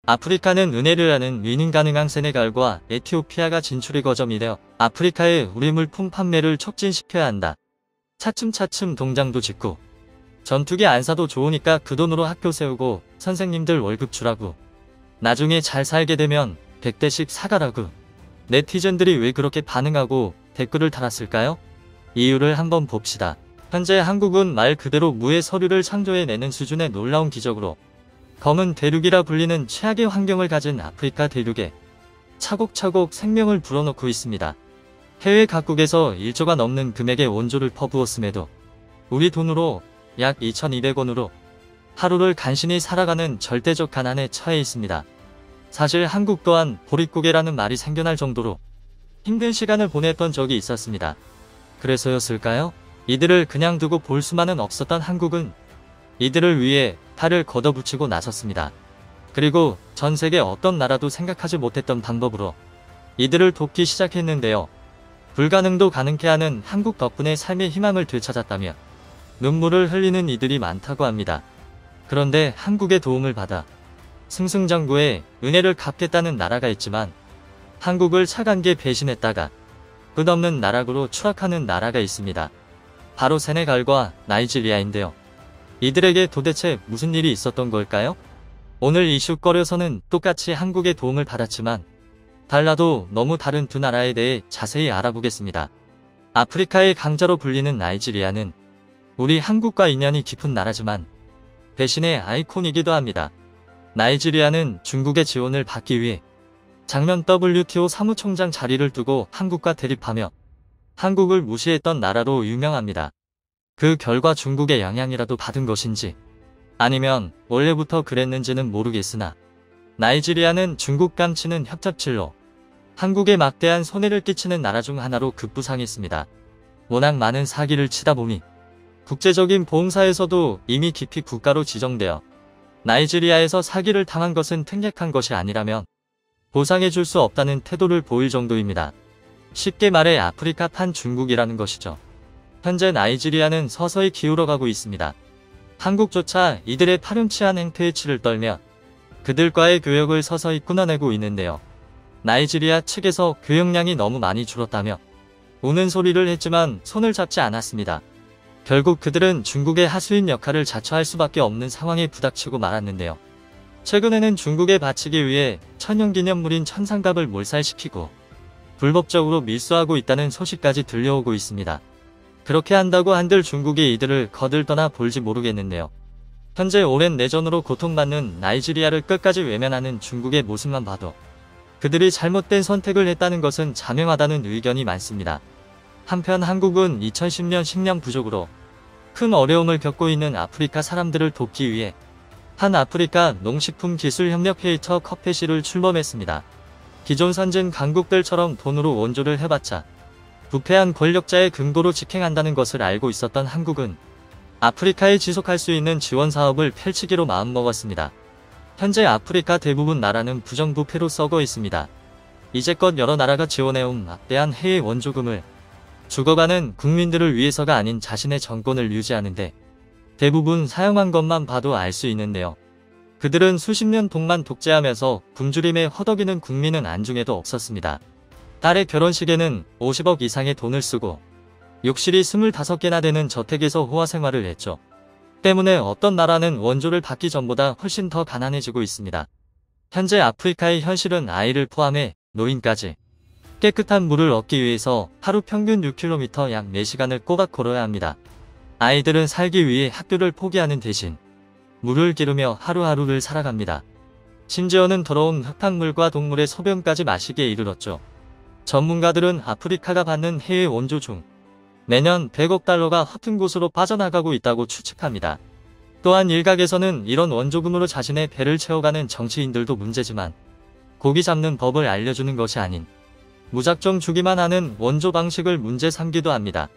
아프리카는 은혜를 하는 위닝 가능한 세네갈과 에티오피아가 진출의 거점이 되어 아프리카의 우리 물품 판매를 촉진시켜야 한다. 차츰차츰 동장도 짓고 전투기 안 사도 좋으니까 그 돈으로 학교 세우고 선생님들 월급 주라고. 나중에 잘 살게 되면 100대씩 사가라고. 네티즌들이 왜 그렇게 반응하고 댓글을 달았을까요? 이유를 한번 봅시다. 현재 한국은 말 그대로 무의 서류를 창조해내는 수준의 놀라운 기적으로 검은 대륙이라 불리는 최악의 환경을 가진 아프리카 대륙에 차곡차곡 생명을 불어넣고 있습니다. 해외 각국에서 1조가 넘는 금액의 원조를 퍼부었음에도 우리 돈으로 약 2,200원으로 하루를 간신히 살아가는 절대적 가난에 처해 있습니다. 사실 한국 또한 보릿고개라는 말이 생겨날 정도로 힘든 시간을 보냈던 적이 있었습니다. 그래서였을까요? 이들을 그냥 두고 볼 수만은 없었던 한국은 이들을 위해 팔을 걷어붙이고 나섰습니다. 그리고 전 세계 어떤 나라도 생각하지 못했던 방법으로 이들을 돕기 시작했는데요. 불가능도 가능케 하는 한국 덕분에 삶의 희망을 되찾았다며 눈물을 흘리는 이들이 많다고 합니다. 그런데 한국의 도움을 받아 승승장구의 은혜를 갚겠다는 나라가 있지만 한국을 차갑게 배신했다가 끝없는 나락으로 추락하는 나라가 있습니다. 바로 세네갈과 나이지리아인데요. 이들에게 도대체 무슨 일이 있었던 걸까요? 오늘 이슈거려서는 똑같이 한국의 도움을 받았지만 달라도 너무 다른 두 나라에 대해 자세히 알아보겠습니다. 아프리카의 강자로 불리는 나이지리아는 우리 한국과 인연이 깊은 나라지만 배신의 아이콘이기도 합니다. 나이지리아는 중국의 지원을 받기 위해 장면 WTO 사무총장 자리를 두고 한국과 대립하며 한국을 무시했던 나라로 유명합니다. 그 결과 중국의 영향이라도 받은 것인지 아니면 원래부터 그랬는지는 모르겠으나 나이지리아는 중국 깜치는 협잡질로 한국에 막대한 손해를 끼치는 나라 중 하나로 급부상했습니다. 워낙 많은 사기를 치다 보니 국제적인 보험사에서도 이미 깊이 국가로 지정되어 나이지리아에서 사기를 당한 것은 특약한 것이 아니라면 보상해줄 수 없다는 태도를 보일 정도입니다. 쉽게 말해 아프리카판 중국이라는 것이죠. 현재 나이지리아는 서서히 기울어가고 있습니다. 한국조차 이들의 파렴치한 행태에 치를 떨며 그들과의 교역을 서서히 끊어내고 있는데요. 나이지리아 측에서 교역량이 너무 많이 줄었다며 우는 소리를 했지만 손을 잡지 않았습니다. 결국 그들은 중국의 하수인 역할을 자처할 수밖에 없는 상황에 부닥치고 말았는데요. 최근에는 중국에 바치기 위해 천연기념물인 천상갑을 몰살시키고 불법적으로 밀수하고 있다는 소식까지 들려오고 있습니다. 그렇게 한다고 한들 중국이 이들을 거들떠나 볼지 모르겠는데요. 현재 오랜 내전으로 고통받는 나이지리아를 끝까지 외면하는 중국의 모습만 봐도 그들이 잘못된 선택을 했다는 것은 자명하다는 의견이 많습니다. 한편 한국은 2010년 식량 부족으로 큰 어려움을 겪고 있는 아프리카 사람들을 돕기 위해 한 아프리카 농식품기술협력회의처 커페시를 출범했습니다. 기존 선진 강국들처럼 돈으로 원조를 해봤자 부패한 권력자의 금고로 직행한다는 것을 알고 있었던 한국은 아프리카에 지속할 수 있는 지원 사업을 펼치기로 마음먹었습니다. 현재 아프리카 대부분 나라는 부정부패로 썩어 있습니다. 이제껏 여러 나라가 지원해온 막대한 해외 원조금을 죽어가는 국민들을 위해서가 아닌 자신의 정권을 유지하는데 대부분 사용한 것만 봐도 알 수 있는데요. 그들은 수십 년 동안 독재하면서 굶주림에 허덕이는 국민은 안중에도 없었습니다. 딸의 결혼식에는 50억 이상의 돈을 쓰고 욕실이 25개나 되는 저택에서 호화 생활을 했죠. 때문에 어떤 나라는 원조를 받기 전보다 훨씬 더 가난해지고 있습니다. 현재 아프리카의 현실은 아이를 포함해 노인까지 깨끗한 물을 얻기 위해서 하루 평균 6km 약 4시간을 꼬박 걸어야 합니다. 아이들은 살기 위해 학교를 포기하는 대신 물을 기르며 하루하루를 살아갑니다. 심지어는 더러운 흙탕물과 동물의 소변까지 마시기에 이르렀죠. 전문가들은 아프리카가 받는 해외 원조 중 매년 100억 달러가 허튼 곳으로 빠져나가고 있다고 추측합니다. 또한 일각에서는 이런 원조금으로 자신의 배를 채워가는 정치인들도 문제지만 고기 잡는 법을 알려주는 것이 아닌 무작정 주기만 하는 원조 방식을 문제 삼기도 합니다.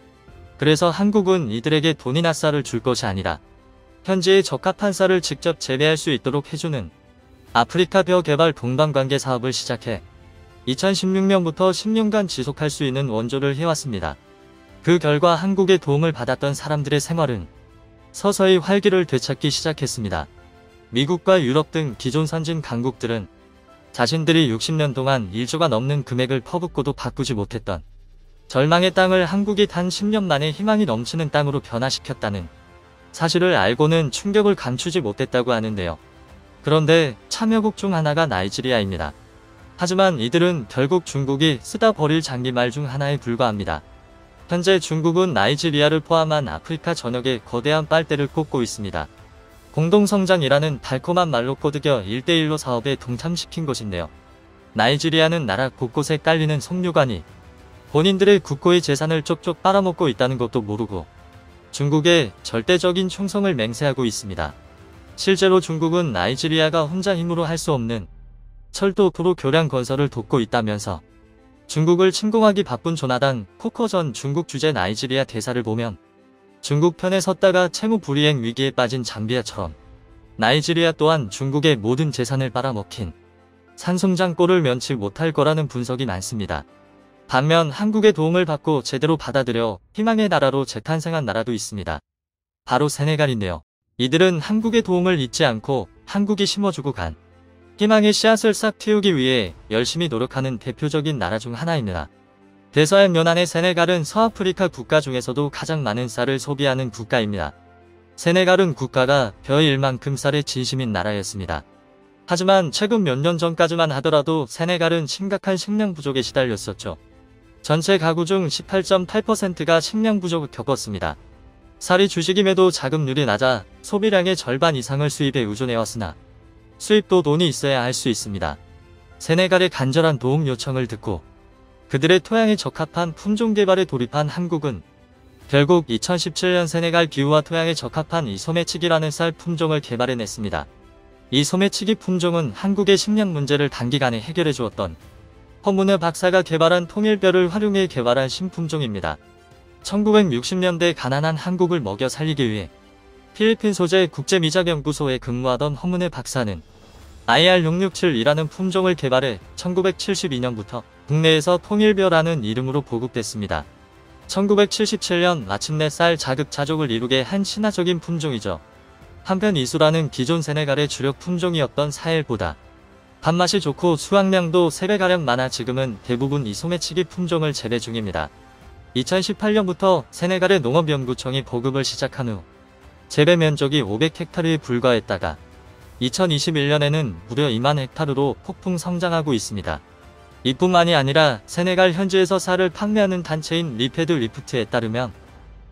그래서 한국은 이들에게 돈이나 쌀을 줄 것이 아니라 현지에 적합한 쌀을 직접 재배할 수 있도록 해주는 아프리카 벼 개발 동반관계 사업을 시작해 2016년부터 10년간 지속할 수 있는 원조를 해왔습니다. 그 결과 한국의 도움을 받았던 사람들의 생활은 서서히 활기를 되찾기 시작했습니다. 미국과 유럽 등 기존 선진 강국들은 자신들이 60년 동안 1조가 넘는 금액을 퍼붓고도 바꾸지 못했던 절망의 땅을 한국이 단 10년 만에 희망이 넘치는 땅으로 변화시켰다는 사실을 알고는 충격을 감추지 못했다고 하는데요. 그런데 참여국 중 하나가 나이지리아입니다. 하지만 이들은 결국 중국이 쓰다 버릴 장기말 중 하나에 불과합니다. 현재 중국은 나이지리아를 포함한 아프리카 전역에 거대한 빨대를 꽂고 있습니다. 공동성장이라는 달콤한 말로 꼬드겨 1대1로 사업에 동참시킨 것인데요. 나이지리아는 나라 곳곳에 깔리는 석류관이 본인들의 국고의 재산을 쪽쪽 빨아먹고 있다는 것도 모르고 중국의 절대적인 충성을 맹세하고 있습니다. 실제로 중국은 나이지리아가 혼자 힘으로 할 수 없는 철도 도로 교량 건설을 돕고 있다면서 중국을 침공하기 바쁜 조나단 코커 전 중국 주재 나이지리아 대사를 보면 중국 편에 섰다가 채무 불이행 위기에 빠진 잠비아처럼 나이지리아 또한 중국의 모든 재산을 빨아먹힌 산송장꼴을 면치 못할 거라는 분석이 많습니다. 반면 한국의 도움을 받고 제대로 받아들여 희망의 나라로 재탄생한 나라도 있습니다. 바로 세네갈인데요. 이들은 한국의 도움을 잊지 않고 한국이 심어주고 간 희망의 씨앗을 싹 틔우기 위해 열심히 노력하는 대표적인 나라 중 하나입니다. 대서양 연안의 세네갈은 서아프리카 국가 중에서도 가장 많은 쌀을 소비하는 국가입니다. 세네갈은 국가가 벼의 1만큼 쌀에 진심인 나라였습니다. 하지만 최근 몇 년 전까지만 하더라도 세네갈은 심각한 식량 부족에 시달렸었죠. 전체 가구 중 18.8%가 식량 부족을 겪었습니다. 쌀이 주식임에도 자급률이 낮아 소비량의 절반 이상을 수입에 의존해왔으나 수입도 돈이 있어야 할 수 있습니다. 세네갈의 간절한 도움 요청을 듣고 그들의 토양에 적합한 품종 개발에 돌입한 한국은 결국 2017년 세네갈 기후와 토양에 적합한 이 소매치기라는 쌀 품종을 개발해냈습니다. 이 소매치기 품종은 한국의 식량 문제를 단기간에 해결해 주었던 허문회 박사가 개발한 통일벼를 활용해 개발한 신품종입니다. 1960년대 가난한 한국을 먹여 살리기 위해 필리핀 소재 국제미작연구소에 근무하던 허문회 박사는 IR667이라는 품종을 개발해 1972년부터 국내에서 통일벼라는 이름으로 보급됐습니다. 1977년 마침내 쌀 자급자족을 이루게 한 신화적인 품종이죠. 한편 이수라는 기존 세네갈의 주력 품종이었던 사헬보다 밥맛이 좋고 수확량도 3배가량 많아 지금은 대부분 이 소매치기 품종을 재배 중입니다. 2018년부터 세네갈의 농업연구청이 보급을 시작한 후 재배 면적이 500헥타르에 불과했다가 2021년에는 무려 2만 헥타르로 폭풍 성장하고 있습니다. 이뿐만이 아니라 세네갈 현지에서 쌀을 판매하는 단체인 리페드 리프트에 따르면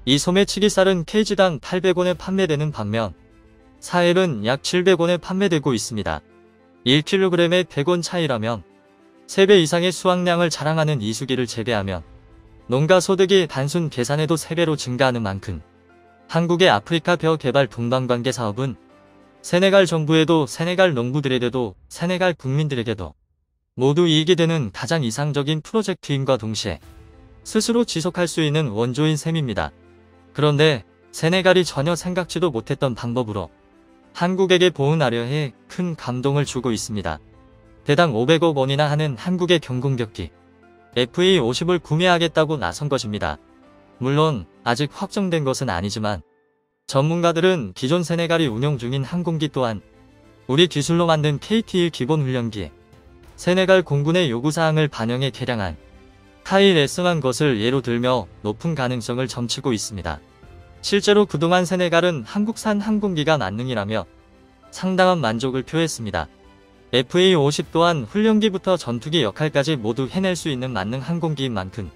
이 소매치기 쌀은 kg당 800원에 판매되는 반면 사헬은 약 700원에 판매되고 있습니다. 1kg에 100원 차이라면 3배 이상의 수확량을 자랑하는 이수기를 재배하면 농가 소득이 단순 계산해도 3배로 증가하는 만큼 한국의 아프리카 벼 개발 동반관계 사업은 세네갈 정부에도 세네갈 농부들에게도 세네갈 국민들에게도 모두 이익이 되는 가장 이상적인 프로젝트임과 동시에 스스로 지속할 수 있는 원조인 셈입니다. 그런데 세네갈이 전혀 생각지도 못했던 방법으로 한국에게 보은하려 해 큰 감동을 주고 있습니다. 대당 500억 원이나 하는 한국의 경공격기 FA50을 구매하겠다고 나선 것입니다. 물론 아직 확정된 것은 아니지만 전문가들은 기존 세네갈이 운영 중인 항공기 또한 우리 기술로 만든 KT-1 기본훈련기 세네갈 공군의 요구사항을 반영해 개량한 카일 S만 것을 예로 들며 높은 가능성을 점치고 있습니다. 실제로 그동안 세네갈은 한국산 항공기가 만능이라며 상당한 만족을 표했습니다. FA50 또한 훈련기부터 전투기 역할까지 모두 해낼 수 있는 만능 항공기인 만큼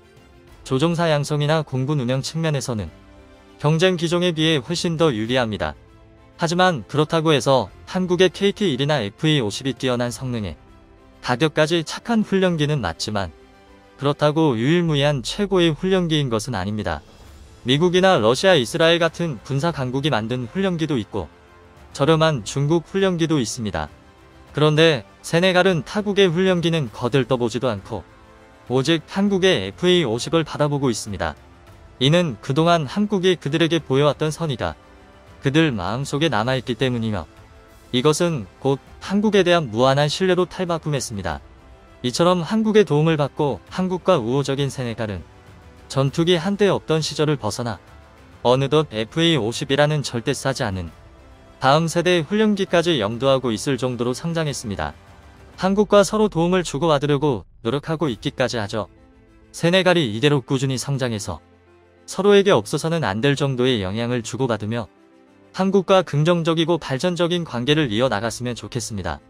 조종사 양성이나 공군 운영 측면에서는 경쟁 기종에 비해 훨씬 더 유리합니다. 하지만 그렇다고 해서 한국의 KT-1이나 FA50이 뛰어난 성능에 가격까지 착한 훈련기는 맞지만 그렇다고 유일무이한 최고의 훈련기인 것은 아닙니다. 미국이나 러시아, 이스라엘 같은 군사 강국이 만든 훈련기도 있고 저렴한 중국 훈련기도 있습니다. 그런데 세네갈은 타국의 훈련기는 거들떠보지도 않고 오직 한국의 FA50을 바라보고 있습니다. 이는 그동안 한국이 그들에게 보여왔던 선의가 그들 마음속에 남아있기 때문이며 이것은 곧 한국에 대한 무한한 신뢰로 탈바꿈했습니다. 이처럼 한국의 도움을 받고 한국과 우호적인 세네갈은 전투기 한 대 없던 시절을 벗어나 어느덧 FA50이라는 절대 싸지 않은 다음 세대의 훈련기까지 염두하고 있을 정도로 성장했습니다. 한국과 서로 도움을 주고받으려고 노력하고 있기까지 하죠. 세네갈이 이대로 꾸준히 성장해서 서로에게 없어서는 안 될 정도의 영향을 주고받으며 한국과 긍정적이고 발전적인 관계를 이어나갔으면 좋겠습니다.